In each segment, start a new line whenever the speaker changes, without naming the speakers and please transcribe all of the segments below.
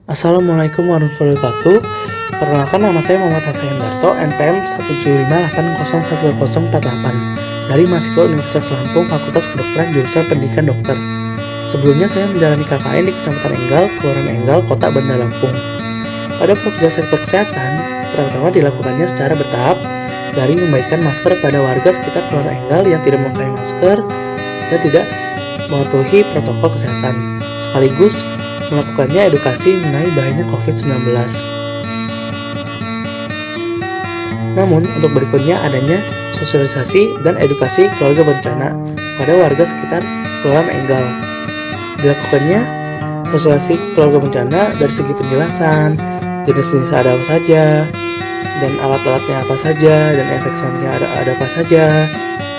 Assalamualaikum warahmatullahi wabarakatuh. Perkenalkan, nama saya Muhammad Hasan Hendarto, NPM 175801048 dari mahasiswa Universitas Lampung, Fakultas Kedokteran jurusan Pendidikan Dokter. Sebelumnya saya menjalani KKN di Kecamatan Enggal, Kelurahan Enggal, Kota Bandar Lampung. Pada program sektor kesehatan, pertama-tama dilakukannya secara bertahap dari membagikan masker pada warga sekitar Kelurahan Enggal yang tidak memakai masker dan tidak mematuhi protokol kesehatan, sekaligus melakukannya edukasi mengenai bahayanya COVID-19. Namun, untuk berikutnya adanya sosialisasi dan edukasi keluarga berencana pada warga sekitar Kelurahan Enggal. Dilakukannya sosialisasi keluarga berencana dari segi penjelasan, jenis-jenis ada apa saja, dan alat-alatnya apa saja, dan efek sampingnya ada apa saja,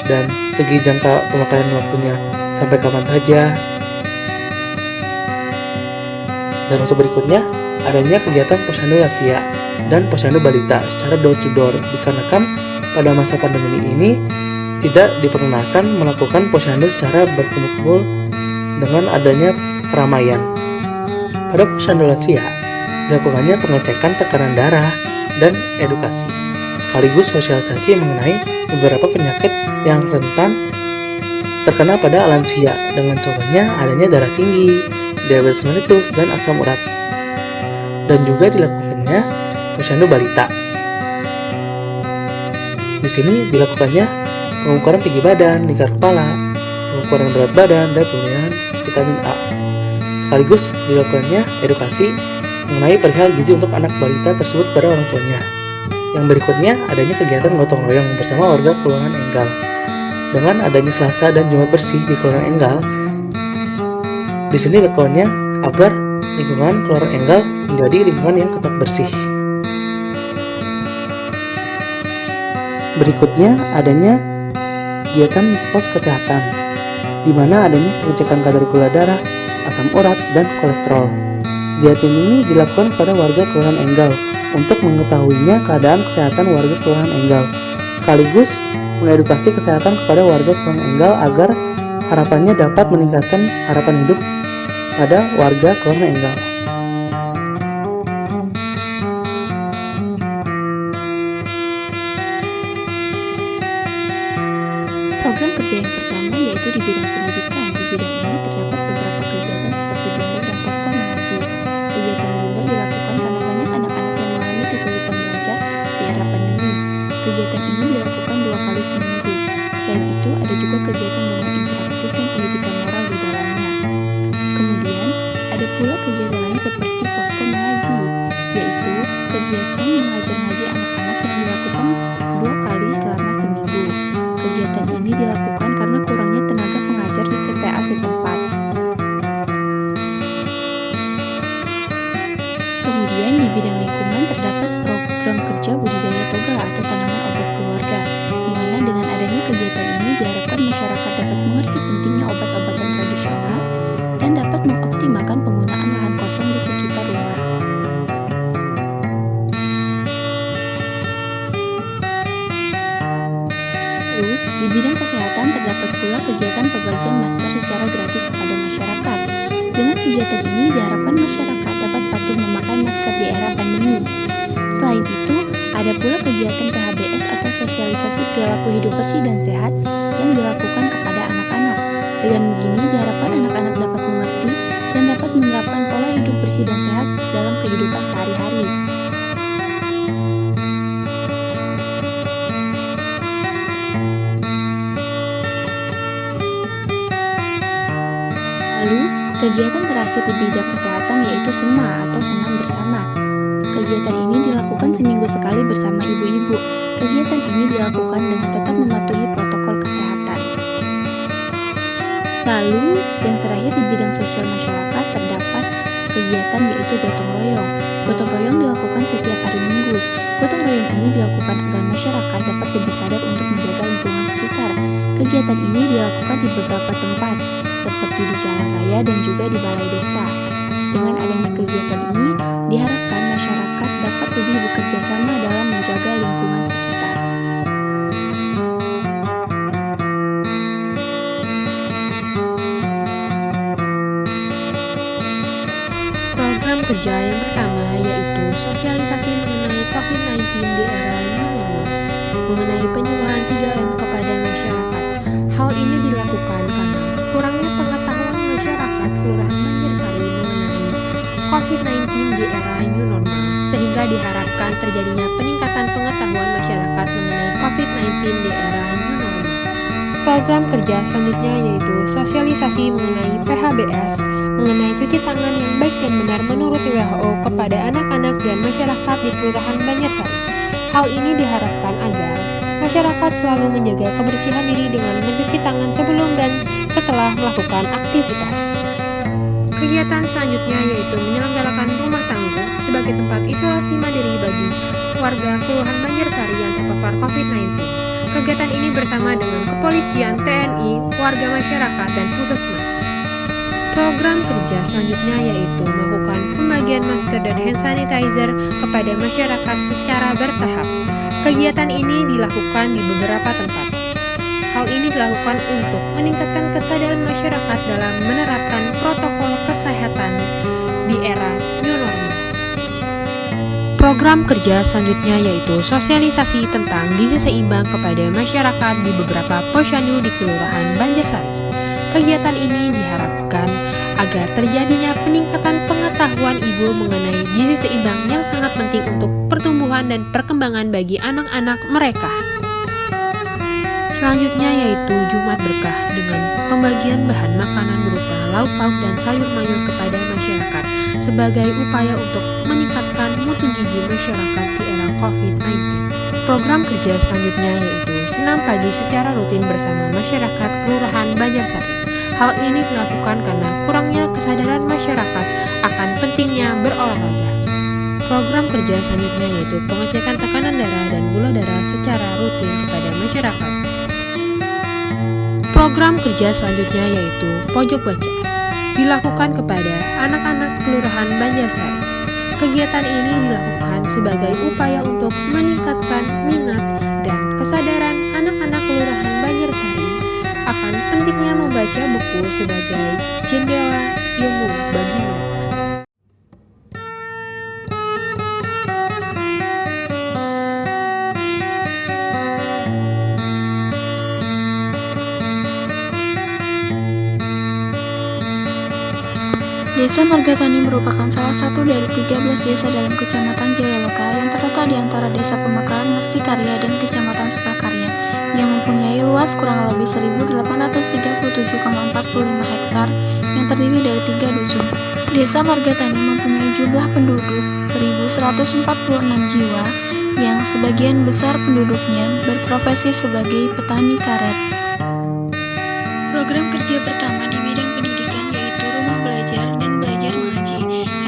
dan segi jangka pemakaian waktunya sampai kapan saja. Dan untuk berikutnya, adanya kegiatan posyandu lansia dan posyandu balita secara door to door, dikarenakan pada masa pandemi ini tidak diperkenankan melakukan posyandu secara berkumpul dengan adanya keramaian. Pada posyandu lansia, dilakukannya pengecekan tekanan darah dan edukasi, sekaligus sosialisasi mengenai beberapa penyakit yang rentan terkena pada lansia, dengan contohnya adanya darah tinggi, diabetes mellitus, dan asam urat. Dan juga dilakukannya posyandu balita. Di sini dilakukannya pengukuran tinggi badan, lingkar kepala, pengukuran berat badan, dan pemberian vitamin A. Sekaligus dilakukannya edukasi mengenai perihal gizi untuk anak balita tersebut pada orang tuanya. Yang berikutnya adanya kegiatan gotong royong bersama warga Kelurahan Enggal. Dengan adanya Selasa dan Jumat bersih di Kelurahan Enggal, di sini dilakukannya agar lingkungan Kelurahan Enggal menjadi lingkungan yang tetap bersih. Berikutnya adanya kegiatan pos kesehatan, di mana adanya pengecekan kadar gula darah, asam urat, dan kolesterol. Kegiatan ini dilakukan pada warga Kelurahan Enggal untuk mengetahuinya keadaan kesehatan warga Kelurahan Enggal, sekaligus mengedukasi kesehatan kepada warga Kelurahan Enggal agar harapannya dapat meningkatkan harapan hidup pada warga Kelurahan Enggal.
Program kerja yang pertama yaitu di bidang pendidikan. Di bidang ini terdapat beberapa kegiatan seperti bimbel dan posko mengaji. Kegiatan bimbel dilakukan karena banyak anak-anak yang mengalami kesulitan belajar di era pandemi. Kegiatan ini dilakukan 2 kali seminggu. Selain itu, ada juga kegiatan dengan interaktif dan pendidikan moral di dalamnya. Kemudian, ada pula kegiatan lain seperti posko mengaji, yaitu kegiatan mengajar ngaji anak-anak yang dilakukan 2 kali selama seminggu. Kegiatan ini dilakukan karena kurangnya tenaga pengajar di TPA setempat. Kemudian di bidang lingkungan terdapat program kerja budidaya toga atau tanaman obat keluarga, di mana dengan adanya kegiatan ini diharapkan masyarakat dapat mengerti pentingnya obat-obatan tradisional dan dapat mengoptimalkan penggunaan lahan kosong di sekitar rumah. Lalu, di bidang kesehatan terdapat pula kegiatan pembagian masker secara gratis kepada masyarakat. Dengan kegiatan ini diharapkan masyarakat dapat patuh memakai masker di era pandemi. Selain itu, ada pula kegiatan PHBS atau sosialisasi perilaku hidup bersih dan sehat yang dilakukan kepada anak-anak. Dengan begini diharapkan anak-anak dapat mengerti dan dapat menerapkan pola hidup bersih dan sehat dalam kehidupan sehari-hari. Lalu, kegiatan terakhir di bidang kesehatan yaitu SEMA atau Senam Bersama. Kegiatan ini dilakukan seminggu sekali bersama ibu-ibu. Kegiatan ini dilakukan dengan tetap mematuhi protokol kesehatan. Lalu, yang terakhir di bidang sosial masyarakat terdapat kegiatan yaitu gotong royong. Gotong royong dilakukan setiap hari Minggu. Gotong royong ini dilakukan agar masyarakat dapat lebih sadar untuk menjaga lingkungan sekitar. Kegiatan ini dilakukan di beberapa tempat, seperti di jalan raya dan juga di balai desa. Dengan adanya kegiatan ini, diharapkan masyarakat dapat lebih bekerja sama dalam menjaga lingkungan sekitar.
kerja yang pertama yaitu sosialisasi mengenai COVID-19 di era new normal, mengenai penyuluhan 3M kepada masyarakat. Hal ini dilakukan karena kurangnya pengetahuan masyarakat Kelurahan Banjarsari mengenai COVID-19 di era new normal, sehingga diharapkan terjadinya peningkatan pengetahuan masyarakat mengenai COVID-19 di era new normal. Program kerja selanjutnya yaitu sosialisasi mengenai PHBS, mengenai cuci tangan yang baik dan benar menurut WHO kepada anak-anak dan masyarakat di Kelurahan Banjarsari. Hal ini diharapkan agar masyarakat selalu menjaga kebersihan diri dengan mencuci tangan sebelum dan setelah melakukan aktivitas. Kegiatan selanjutnya yaitu menyelenggarakan rumah tangguh sebagai tempat isolasi mandiri bagi warga Kelurahan Banjarsari yang terpapar COVID-19. Kegiatan ini bersama dengan kepolisian, TNI, warga masyarakat, dan puskesmas. Program kerja selanjutnya yaitu melakukan pembagian masker dan hand sanitizer kepada masyarakat secara bertahap. Kegiatan ini dilakukan di beberapa tempat. Hal ini dilakukan untuk meningkatkan kesadaran masyarakat dalam menerapkan protokol kesehatan di era new normal. Program kerja selanjutnya yaitu sosialisasi tentang gizi seimbang kepada masyarakat di beberapa posyandu di Kelurahan Banjarsari. Kegiatan ini diharapkan agar terjadinya peningkatan pengetahuan ibu mengenai gizi seimbang yang sangat penting untuk pertumbuhan dan perkembangan bagi anak-anak mereka. Selanjutnya yaitu Jumat Berkah dengan pembagian bahan makanan berupa lauk pauk dan sayur mayur kepada masyarakat sebagai upaya untuk meningkatkan mutu gizi masyarakat di era COVID-19. Program kerja selanjutnya yaitu senam pagi secara rutin bersama masyarakat Kelurahan Banjarsari. Hal ini dilakukan karena kurangnya kesadaran masyarakat akan pentingnya berolahraga. Program kerja selanjutnya yaitu pengecekan tekanan darah dan gula darah secara rutin kepada masyarakat. Program kerja selanjutnya yaitu Pojok Baca, dilakukan kepada anak-anak Kelurahan Banjarsari. Kegiatan ini dilakukan sebagai upaya untuk meningkatkan minat dan kesadaran anak-anak Kelurahan Banjarsari akan pentingnya membaca buku sebagai jendela ilmu bagi mereka.
Desa Margatani merupakan salah satu dari 13 desa dalam Kecamatan Jayaloka yang terletak di antara Desa Pemekaran Ngesti Karya dan Kecamatan Sukakarya yang mempunyai luas kurang lebih 1.837,45 hektar yang terdiri dari 3 dusun. Desa Margatani mempunyai jumlah penduduk 1.146 jiwa yang sebagian besar penduduknya berprofesi sebagai petani karet. Program kerja pertama di bidang pendidikan yaitu rumah belajar dan belajar mengaji.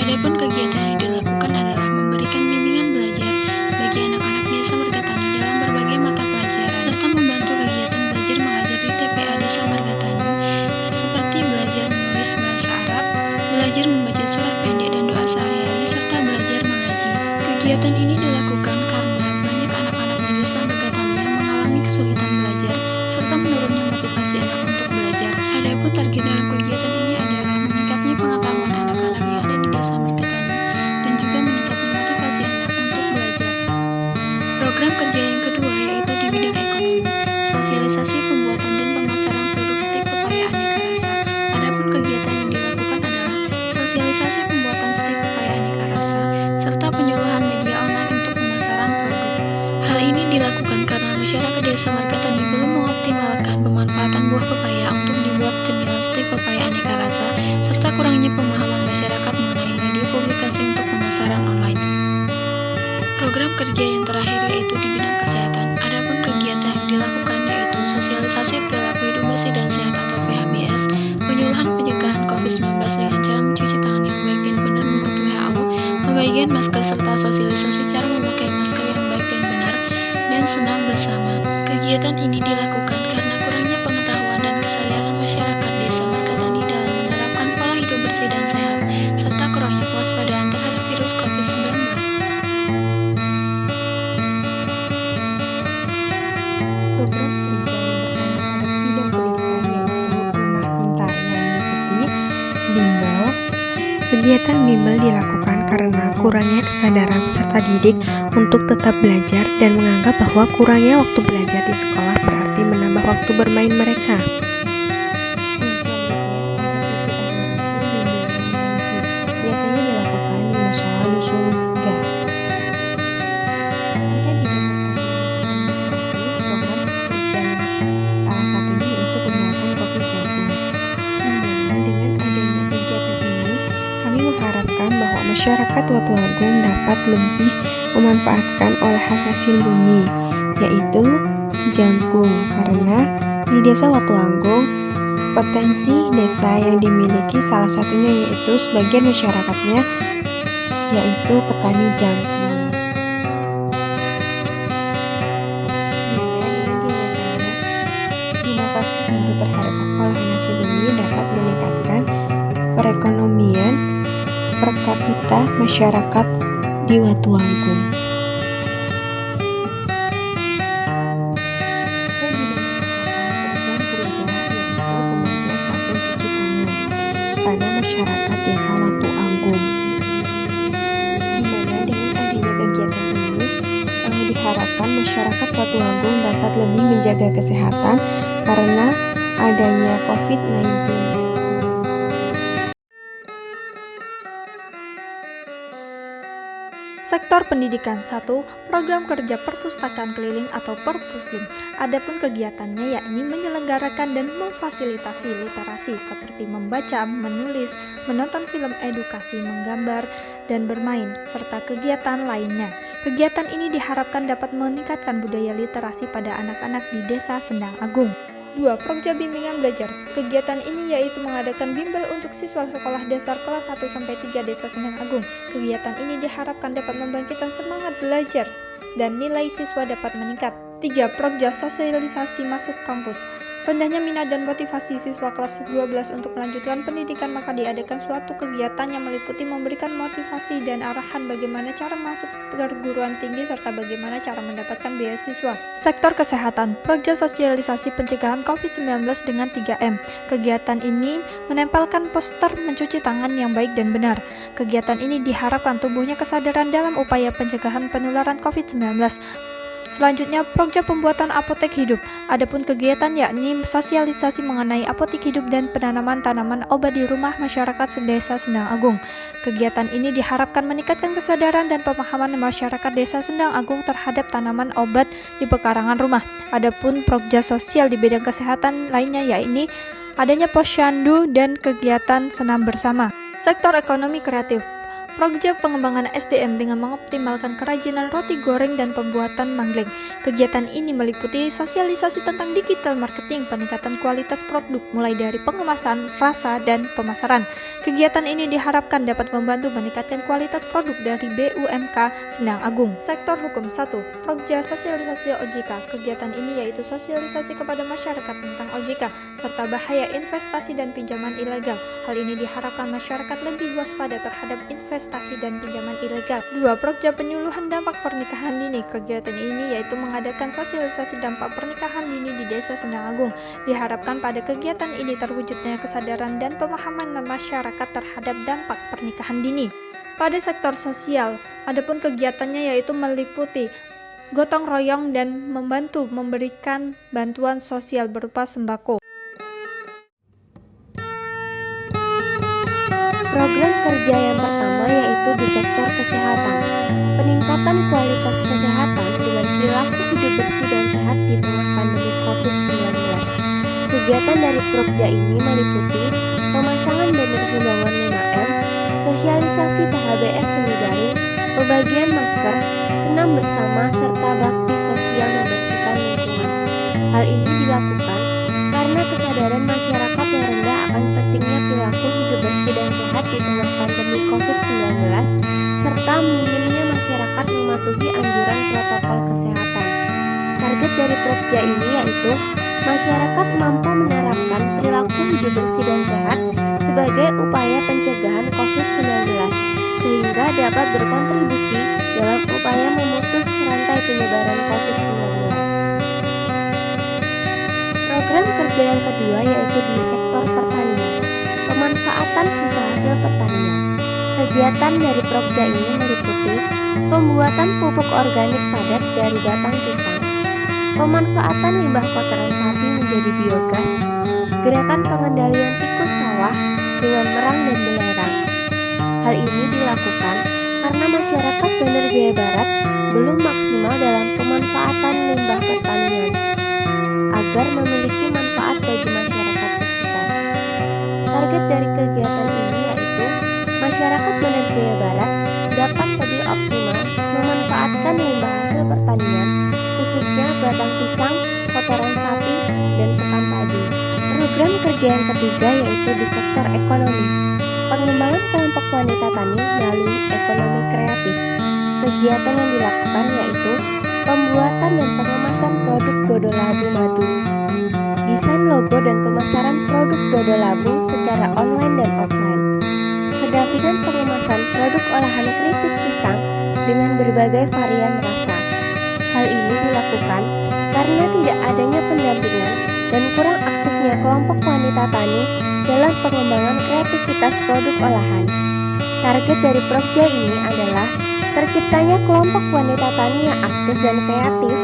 Adapun kegiatan yang dilakukan adalah memberikan bimbingan belajar bagi anak-anak Desa Margatani dalam berbagai mata pelajaran serta membantu kegiatan belajar mengajar di TPA Desa Margatani seperti belajar menulis bahasa Arab, belajar membaca surah pendek dan doa sehari-hari serta belajar mengaji. Kegiatan ini dilakukan karena banyak anak-anak di Desa Margatani yang mengalami kesulitan belajar serta menurunnya motivasi anak untuk belajar. Adapun target dalam kegiatan ini adalah meningkatnya pengetahuan anak-anak yang ada di Desa Margatani dan juga meningkatnya motivasi anak untuk belajar. Program kerja yang kedua yaitu di bidang ekonomi, sosialisasi pembuatan dan pemasaran produk stik pepaya aneka rasa. Adapun kegiatan yang dilakukan adalah sosialisasi pembuatan stik pepaya aneka rasa serta penyuluhan media online untuk pemasaran produk. Hal ini dilakukan karena masyarakat Desa Margatani belum mengoptimalkan pemanfaatan buah pepaya untuk dibuat cemilan stik pepaya aneka rasa serta kurangnya pemahaman masyarakat mengenai media publikasi untuk pemasaran online. Program kerja yang terakhir yaitu di bidang kesehatan. Adapun kegiatan yang dilakukan yaitu sosialisasi perilaku hidup bersih dan sehat atau PHBS, penyuluhan pencegahan COVID-19 dengan cara mencuci tangan yang baik dan benar menurut WHO, pembagian masker serta sosialisasi cara memakai masker yang baik dan benar, dan senam bersama. Kegiatan ini dilakukan karena kurangnya pengetahuan dan kesadaran masyarakat Desa Margatani dalam menerapkan pola hidup bersih dan sehat, serta kurangnya kewaspadaan terhadap virus COVID-19.
Program kerja yang pertama pada bidang pendidikan yaitu Rumah Cinta yang diikuti bimbel. Kegiatan bimbel dilakukan kurangnya kesadaran peserta didik untuk tetap belajar dan menganggap bahwa kurangnya waktu belajar di sekolah berarti menambah waktu bermain mereka. Biasanya dilakukan di musola dusun Gah. Ada di program kerja salah satunya yaitu pembuatan kopi jagung. Dengan adanya kegiatan ini, kami mengharapkan bahwa masyarakat Watuagung dapat lebih memanfaatkan olahan hasil bumi, yaitu jagung, karena di desa Watuagung potensi desa yang dimiliki salah satunya yaitu sebagian masyarakatnya yaitu petani jagung. Sehingga dengan diadakannya inovasi baru terhadap olahan hasil bumi dapat meningkatkan perekonomian per kapita masyarakat di Watuagung. Pada masyarakat desa Watuagung, di mana dengan adanya kegiatan ini diharapkan masyarakat Watuagung dapat lebih menjaga kesehatan karena adanya COVID-19.
Sektor pendidikan 1. Program kerja perpustakaan keliling atau Perpuslim. Adapun kegiatannya yakni menyelenggarakan dan memfasilitasi literasi seperti membaca, menulis, menonton film edukasi, menggambar, dan bermain, serta kegiatan lainnya. Kegiatan ini diharapkan dapat meningkatkan budaya literasi pada anak-anak di Desa Sendang Agung. 2. Progja Bimbingan Belajar. Kegiatan ini yaitu mengadakan bimbel untuk siswa sekolah dasar kelas 1-3 Desa Sendang Agung. Kegiatan ini diharapkan dapat membangkitkan semangat belajar dan nilai siswa dapat meningkat. 3. Progja Sosialisasi Masuk Kampus. Rendahnya minat dan motivasi siswa kelas 12 untuk melanjutkan pendidikan, maka diadakan suatu kegiatan yang meliputi memberikan motivasi dan arahan bagaimana cara masuk perguruan tinggi serta bagaimana cara mendapatkan beasiswa. Sektor kesehatan, Progja Sosialisasi Pencegahan COVID-19 dengan 3M. Kegiatan ini menempelkan poster mencuci tangan yang baik dan benar. Kegiatan ini diharapkan tumbuhnya kesadaran dalam upaya pencegahan penularan COVID-19. Selanjutnya, Progja Pembuatan Apotek Hidup. Adapun kegiatan yakni sosialisasi mengenai apotek hidup dan penanaman tanaman obat di rumah masyarakat Desa Sendang Agung. Kegiatan ini diharapkan meningkatkan kesadaran dan pemahaman masyarakat Desa Sendang Agung terhadap tanaman obat di pekarangan rumah. Adapun Progja Sosial di bidang kesehatan lainnya yakni adanya posyandu dan kegiatan senam bersama. Sektor ekonomi kreatif. Progja Pengembangan SDM dengan mengoptimalkan kerajinan roti goreng dan pembuatan manggleng. Kegiatan ini meliputi sosialisasi tentang digital marketing, peningkatan kualitas produk mulai dari pengemasan, rasa, dan pemasaran. Kegiatan ini diharapkan dapat membantu meningkatkan kualitas produk dari BUMK Sendang Agung. Sektor hukum 1. Progja Sosialisasi OJK. Kegiatan ini yaitu sosialisasi kepada masyarakat tentang OJK serta bahaya investasi dan pinjaman ilegal. Hal ini diharapkan masyarakat lebih waspada terhadap investasi dan pinjaman ilegal. 2. Progja Penyuluhan Dampak Pernikahan Dini. Kegiatan ini yaitu mengadakan sosialisasi dampak pernikahan dini di Desa Sendang Agung. Diharapkan pada kegiatan ini terwujudnya kesadaran dan pemahaman masyarakat terhadap dampak pernikahan dini. Pada sektor sosial, adapun kegiatannya yaitu meliputi gotong royong dan membantu memberikan bantuan sosial berupa sembako.
Program kerja yang pertama yaitu di sektor kesehatan. Peningkatan kualitas kesehatan dengan perilaku hidup bersih dan sehat di tengah pandemi COVID-19. Kegiatan dari Progja ini meliputi pemasangan banner himbauan 5M, sosialisasi PHBS semi daring, pembagian masker, senam bersama, serta bakti sosial membersihkan lingkungan. Hal ini dilakukan karena kesadaran masyarakat yang rendah akan pentingnya perilaku hidup bersih dan sehat di tengah pandemi COVID-19 serta minimnya masyarakat mematuhi anjuran protokol kesehatan. Target dari Progja ini yaitu masyarakat mampu menerapkan perilaku hidup bersih dan sehat sebagai upaya pencegahan COVID-19 sehingga dapat berkontribusi dalam upaya memutus rantai penyebaran COVID-19. Program kerja yang kedua yaitu di sektor pertanian, pemanfaatan sisa hasil pertanian. Kegiatan dari Prokja ini meliputi pembuatan pupuk organik padat dari batang pisang, pemanfaatan limbah kotoran sapi menjadi biogas, gerakan pengendalian tikus sawah dengan merang dan belerang. Hal ini dilakukan karena masyarakat Bandar Jaya Barat belum maksimal dalam pemanfaatan limbah pertanian agar memiliki manfaat bagi masyarakat sekitar. Target dari kegiatan ini yaitu masyarakat Bandar Jaya Barat dapat lebih optimal memanfaatkan limbah hasil pertanian, khususnya batang pisang, kotoran sapi, dan sekam padi. Program kerja yang ketiga yaitu di sektor ekonomi, pengembangan kelompok wanita tani melalui ekonomi kreatif. Kegiatan yang dilakukan yaitu pembuatan dan pengemasan produk dodol labu madu, desain logo dan pemasaran produk dodol labu secara online dan offline, pendampingan pengemasan produk olahan keripik pisang dengan berbagai varian rasa. Hal ini dilakukan karena tidak adanya pendampingan dan kurang aktifnya kelompok wanita tani dalam pengembangan kreativitas produk olahan. Target dari Prokja ini adalah terciptanya kelompok wanita tani yang aktif dan kreatif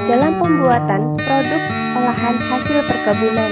dalam pembuatan produk olahan hasil perkebunan.